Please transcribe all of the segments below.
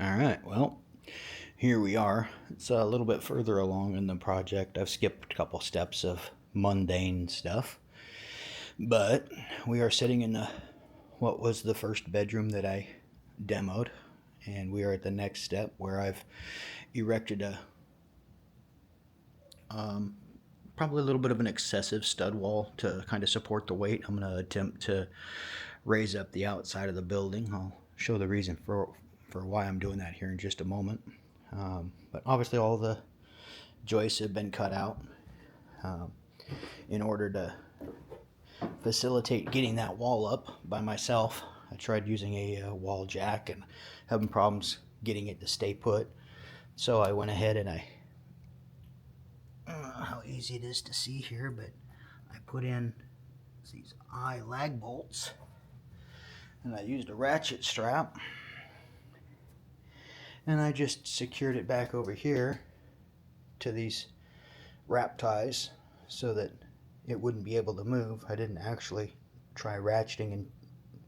Alright, well, here we are. It's a little bit further along in the project. I've skipped a couple steps of mundane stuff, but we are sitting in what was the first bedroom that I demoed, and we are at the next step where I've erected a probably a little bit of an excessive stud wall to kind of support the weight. I'm going to attempt to raise up the outside of the building. I'll show the reason for why I'm doing that here in just a moment. But obviously all the joists have been cut out in order to facilitate getting that wall up by myself. I tried using a wall jack and having problems getting it to stay put. So I went ahead and I don't know how easy it is to see here, but I put in these eye lag bolts and I used a ratchet strap and I just secured it back over here to these wrap ties so that it wouldn't be able to move. I didn't actually try ratcheting and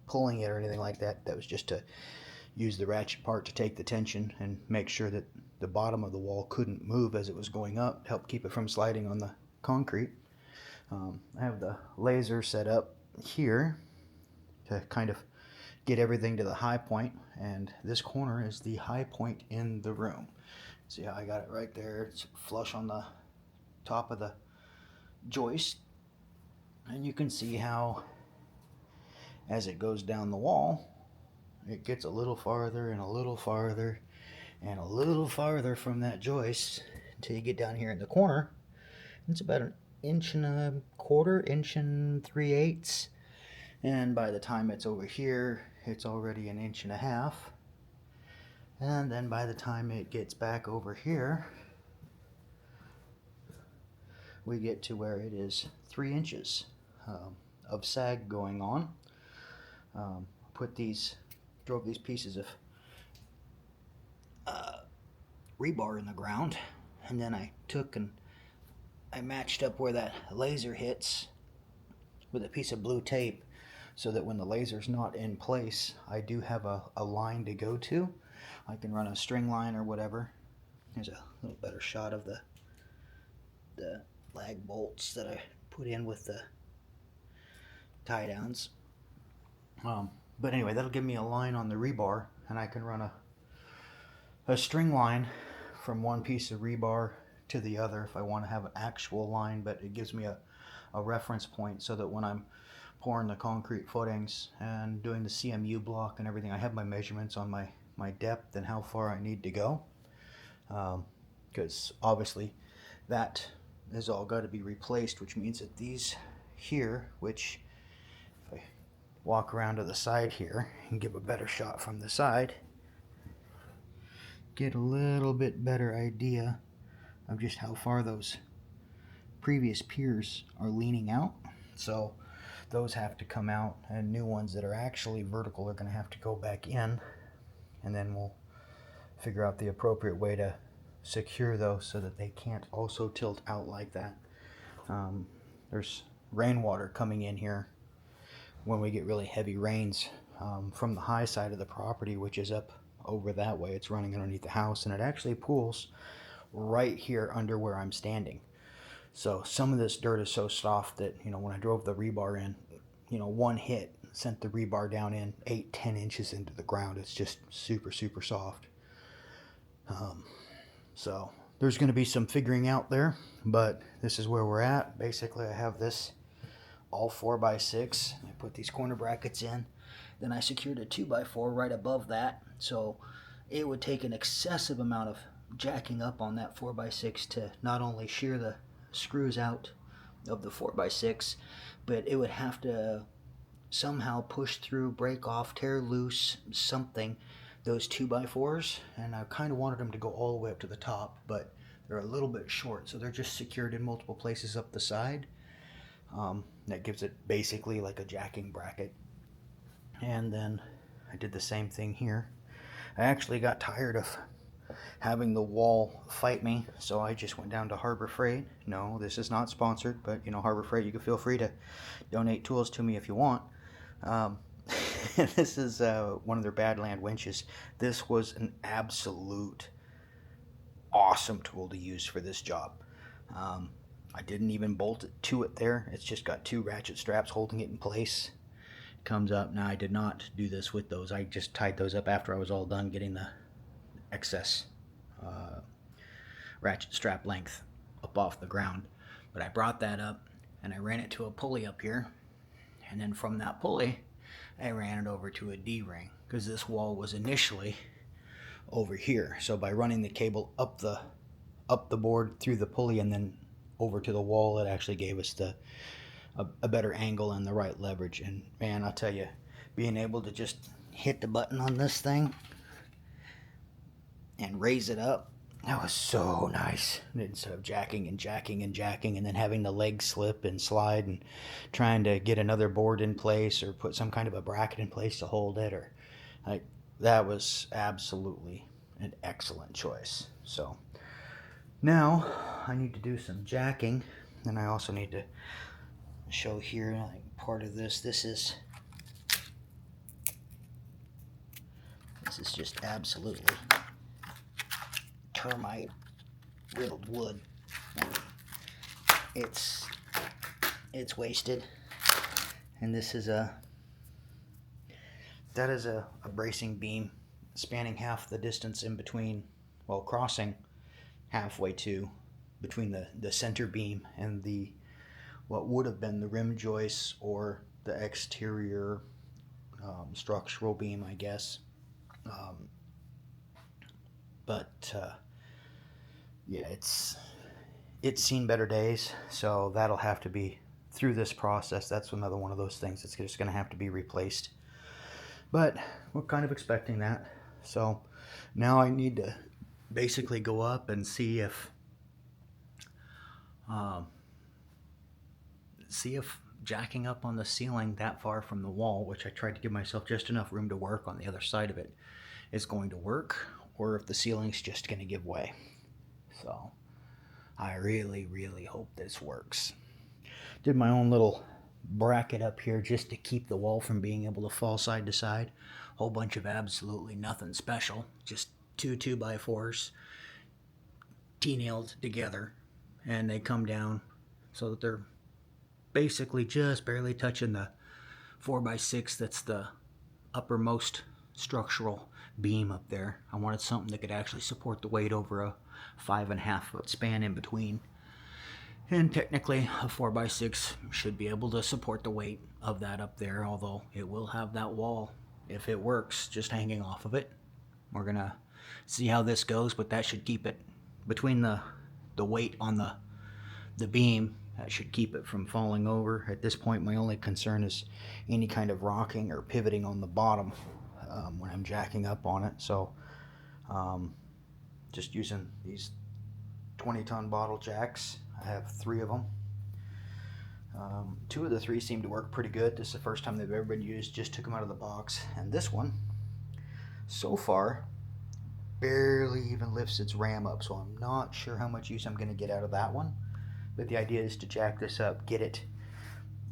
pulling it or anything like that. That was just to use the ratchet part to take the tension and make sure that the bottom of the wall couldn't move as it was going up, help keep it from sliding on the concrete. I have the laser set up here to kind of get everything to the high point, and this corner is the high point in the room. See how I got it right there? It's flush on the top of the joist, and you can see how as it goes down the wall it gets a little farther and a little farther and a little farther from that joist until you get down here in the corner. It's about an inch and a quarter, inch and 3/8, and by the time it's over here it's already an inch and a half, and then by the time it gets back over here we get to where it is 3 inches of sag going on. Drove these pieces of rebar in the ground, and then I took and I matched up where that laser hits with a piece of blue tape so that when the laser's not in place I do have a line to go to. I can run a string line or whatever. Here's a little better shot of the lag bolts that I put in with the tie downs. But anyway, that'll give me a line on the rebar, and I can run a string line from one piece of rebar to the other if I want to have an actual line, but it gives me a reference point so that when I'm pouring the concrete footings and doing the CMU block and everything, I have my measurements on my depth and how far I need to go, because obviously that has all got to be replaced, which means that these here, which if I walk around to the side here and give a better shot from the side, get a little bit better idea of just how far those previous piers are leaning out. So those have to come out, and new ones that are actually vertical are going to have to go back in, and then we'll figure out the appropriate way to secure those so that they can't also tilt out like that. There's rainwater coming in here when we get really heavy rains from the high side of the property, which is up over that way. It's running underneath the house, and it actually pools right here under where I'm standing. So some of this dirt is so soft that, when I drove the rebar in, one hit sent the rebar down in 8-10 inches into the ground. It's just super soft. So there's going to be some figuring out there, but this is where we're at. Basically I have this all 4x6. I put these corner brackets in, then I secured a 2x4 right above that, so it would take an excessive amount of jacking up on that 4x6 to not only shear the screws out of the 4x6, but it would have to somehow push through, break off, tear loose, something, those 2x4s, and I kind of wanted them to go all the way up to the top, but they're a little bit short, so they're just secured in multiple places up the side. That gives it basically like a jacking bracket. And then I did the same thing here. I actually got tired of having the wall fight me, so I just went down to Harbor Freight. No, this is not sponsored, but Harbor Freight, you can feel free to donate tools to me if you want. This is one of their Badland winches. This was an absolute awesome tool to use for this job. I didn't even bolt it to it there. It's just got 2 ratchet straps holding it in place. It comes up. Now, I did not do this with those. I just tied those up after I was all done getting the excess ratchet strap length up off the ground. But I brought that up and I ran it to a pulley up here, and then from that pulley I ran it over to a D-ring, because this wall was initially over here. So by running the cable up the board through the pulley and then over to the wall, it actually gave us a better angle and the right leverage. And man, I'll tell you, being able to just hit the button on this thing and raise it up, that was so nice. Instead of jacking and jacking and jacking and then having the leg slip and slide and trying to get another board in place or put some kind of a bracket in place to hold it, or like, that was absolutely an excellent choice. So now I need to do some jacking, and I also need to show here, like, part of this. This is just absolutely termite riddled wood. It's wasted, and this is a bracing beam spanning half the distance in between, well, crossing halfway to between the center beam and the what would have been the rim joist or the exterior structural beam, I guess. Yeah, it's seen better days, so that'll have to be through this process. That's another one of those things that's just going to have to be replaced. But we're kind of expecting that. So now I need to basically go up and see if jacking up on the ceiling that far from the wall, which I tried to give myself just enough room to work on the other side of it, is going to work, or if the ceiling's just going to give way. So I really, really hope this works. Did my own little bracket up here just to keep the wall from being able to fall side to side. Whole bunch of absolutely nothing special, just 2 2x4s T-nailed together, and they come down so that they're basically just barely touching the 4x6 that's the uppermost structural beam up there. I wanted something that could actually support the weight over a 5.5 foot span in between. And technically a 4x6 should be able to support the weight of that up there, although it will have that wall, if it works, just hanging off of it. We're gonna see how this goes, but that should keep it between the weight on the beam. That should keep it from falling over. At this point, my only concern is any kind of rocking or pivoting on the bottom when I'm jacking up on it. So just using these 20-ton bottle jacks. I have 3 of them. 2 of the 3 seem to work pretty good. This is the first time they've ever been used. Just took them out of the box. And this one, so far, barely even lifts its ram up. So I'm not sure how much use I'm going to get out of that one. But the idea is to jack this up, get it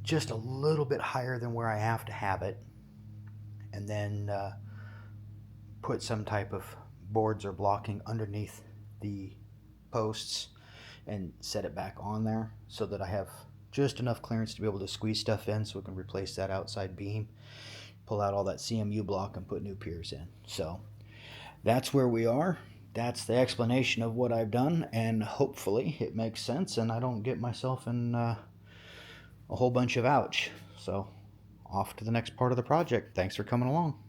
just a little bit higher than where I have to have it, and then put some type of boards or blocking underneath the posts and set it back on there so that I have just enough clearance to be able to squeeze stuff in, so we can replace that outside beam, pull out all that CMU block, and put new piers in. So that's where we are. That's the explanation of what I've done, and hopefully it makes sense and I don't get myself in a whole bunch of ouch. So off to the next part of the project. Thanks for coming along.